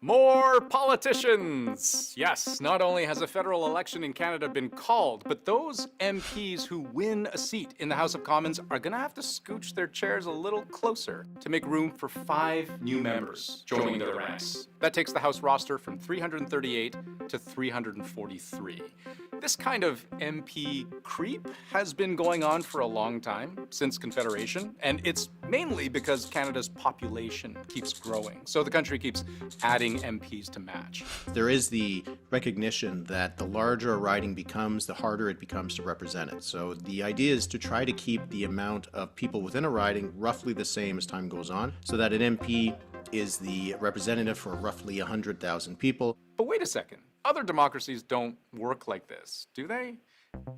More politicians! Yes, not only has a federal election in Canada been called, but those MPs who win a seat in the House of Commons are going to have to scooch their chairs a little closer to make room for 5 new members joining their ranks. That takes the House roster from 338 to 343. This kind of MP creep has been going on for a long time, since Confederation, and it's mainly because Canada's population keeps growing, so the country keeps adding MPs to match. There is the recognition that the larger a riding becomes, the harder it becomes to represent it. So the idea is to try to keep the amount of people within a riding roughly the same as time goes on, so that an MP is the representative for roughly 100,000 people. But wait a second. Other democracies don't work like this, do they?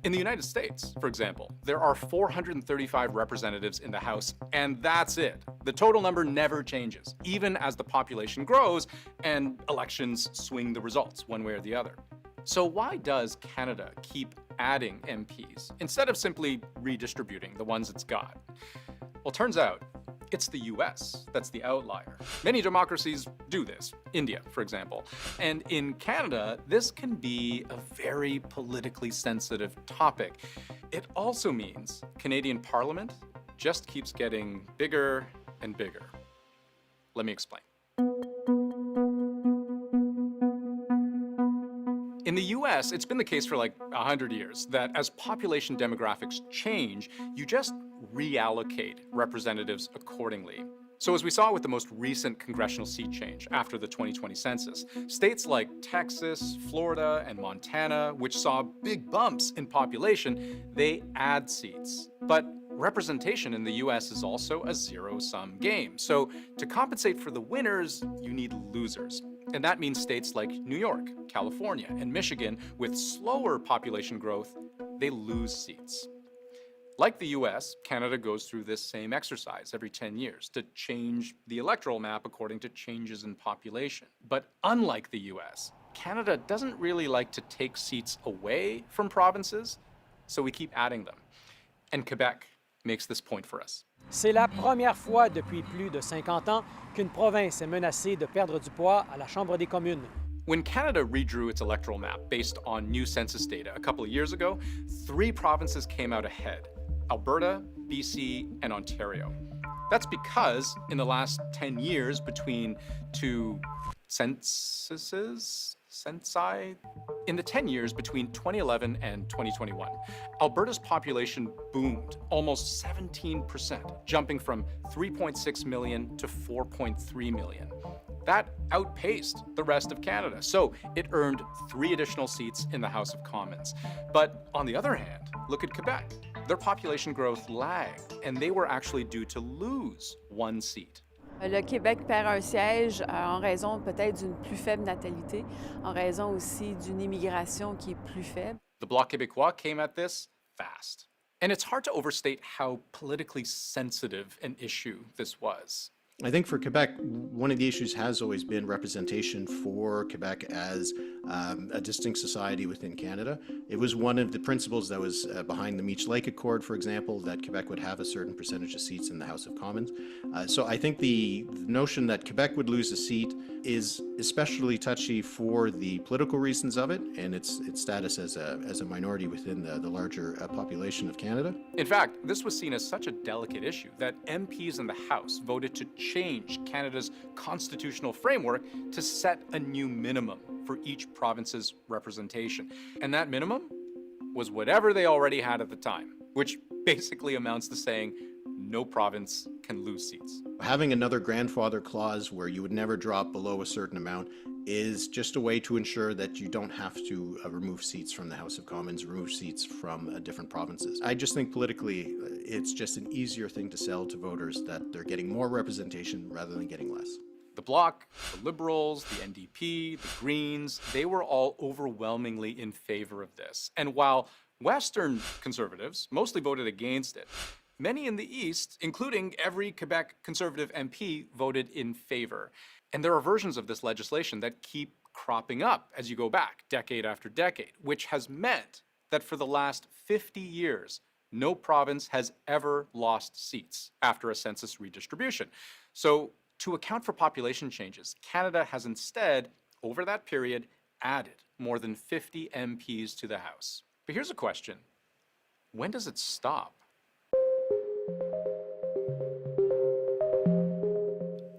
In the United States, for example, there are 435 representatives in the House, and that's it. The total number never changes, even as the population grows and elections swing the results one way or the other. So why does Canada keep adding MPs instead of simply redistributing the ones it's got? Well, turns out it's the US that's the outlier. Many democracies do this, India, for example. And in Canada, this can be a very politically sensitive topic. It also means Canadian Parliament just keeps getting bigger and bigger. Let me explain. In the US, it's been the case for like 100 years that as population demographics change, you just reallocate representatives accordingly. So as we saw with the most recent congressional seat change after the 2020 census, states like Texas, Florida, and Montana, which saw big bumps in population, they add seats. But representation in the US is also a zero-sum game. So to compensate for the winners, you need losers. And that means states like New York, California, and Michigan, with slower population growth, they lose seats. Like the US, Canada goes through this same exercise every 10 years to change the electoral map according to changes in population. But unlike the US, Canada doesn't really like to take seats away from provinces, so we keep adding them. And Quebec makes this point for us. C'est la première fois depuis plus de 50 ans qu'une province est menacée de perdre du poids à la Chambre des communes. When Canada redrew its electoral map based on new census data a couple of years ago, 3 provinces came out ahead: Alberta, BC, and Ontario. That's because in the last 10 years between 2 censuses, in the 10 years between 2011 and 2021, Alberta's population boomed almost 17%, jumping from 3.6 million to 4.3 million. That outpaced the rest of Canada, so it earned 3 additional seats in the House of Commons. But on the other hand, look at Quebec. Their population growth lagged, and they were actually due to lose 1 seat. Le Québec perd un siège en raison peut-être d'une plus faible natalité, en raison aussi d'une immigration qui est plus faible. The Bloc Québécois came at this fast. And it's hard to overstate how politically sensitive an issue this was. I think for Quebec, one of the issues has always been representation for Quebec as a distinct society within Canada. It was one of the principles that was behind the Meech Lake Accord, for example, that Quebec would have a certain percentage of seats in the House of Commons. So I think the notion that Quebec would lose a seat is especially touchy for the political reasons of it and its status as a minority within the larger population of Canada. In fact, this was seen as such a delicate issue that MPs in the House voted to change Canada's constitutional framework to set a new minimum for each province's representation. And that minimum was whatever they already had at the time, which basically amounts to saying no province can lose seats. Having another grandfather clause where you would never drop below a certain amount is just a way to ensure that you don't have to remove seats from the House of Commons, remove seats from different provinces. I just think politically it's just an easier thing to sell to voters that they're getting more representation rather than getting less. The Bloc, the Liberals, the NDP, the Greens, they were all overwhelmingly in favor of this. And while Western Conservatives mostly voted against it, many in the East, including every Quebec Conservative MP, voted in favor. And there are versions of this legislation that keep cropping up as you go back, decade after decade, which has meant that for the last 50 years, no province has ever lost seats after a census redistribution. So To account for population changes, Canada has instead, over that period, added more than 50 MPs to the House. But here's a question. When does it stop?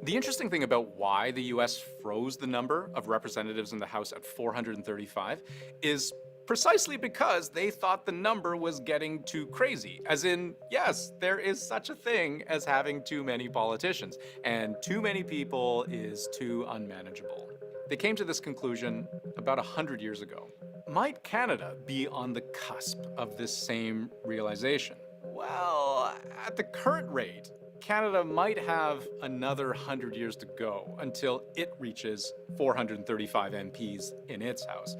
The interesting thing about why the US froze the number of representatives in the House at 435 is precisely because they thought the number was getting too crazy. As in, yes, there is such a thing as having too many politicians, and too many people is too unmanageable. They came to this conclusion about 100 years ago. Might Canada be on the cusp of this same realization? Well, at the current rate, Canada might have another 100 years to go until it reaches 435 MPs in its House.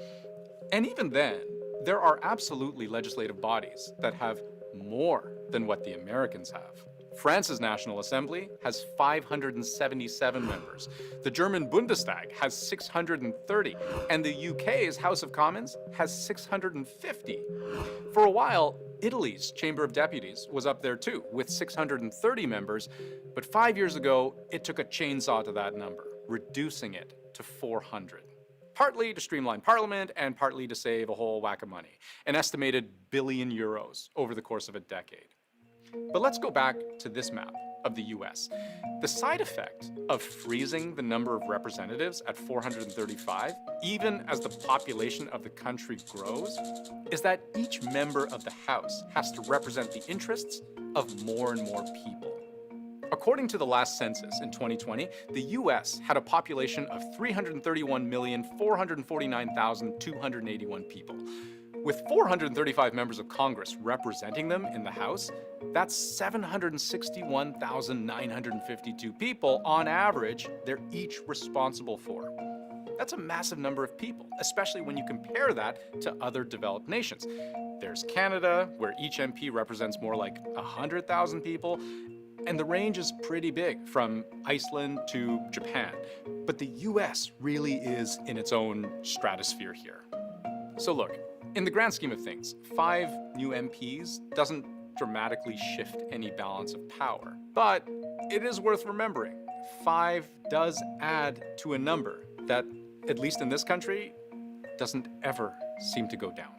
And even then, there are absolutely legislative bodies that have more than what the Americans have. France's National Assembly has 577 members. The German Bundestag has 630, and the UK's House of Commons has 650. For a while, Italy's Chamber of Deputies was up there too, with 630 members, but 5 years ago, it took a chainsaw to that number, reducing it to 400. Partly to streamline Parliament and partly to save a whole whack of money, an estimated billion euros over the course of a decade. But let's go back to this map of the US. The side effect of freezing the number of representatives at 435, even as the population of the country grows, is that each member of the House has to represent the interests of more and more people. According to the last census in 2020, the US had a population of 331,449,281 people. With 435 members of Congress representing them in the House, that's 761,952 people on average they're each responsible for. That's a massive number of people, especially when you compare that to other developed nations. There's Canada, where each MP represents more like 100,000 people, and the range is pretty big, from Iceland to Japan. But the US really is in its own stratosphere here. So look, in the grand scheme of things, 5 new MPs doesn't dramatically shift any balance of power. But it is worth remembering, 5 does add to a number that, at least in this country, doesn't ever seem to go down.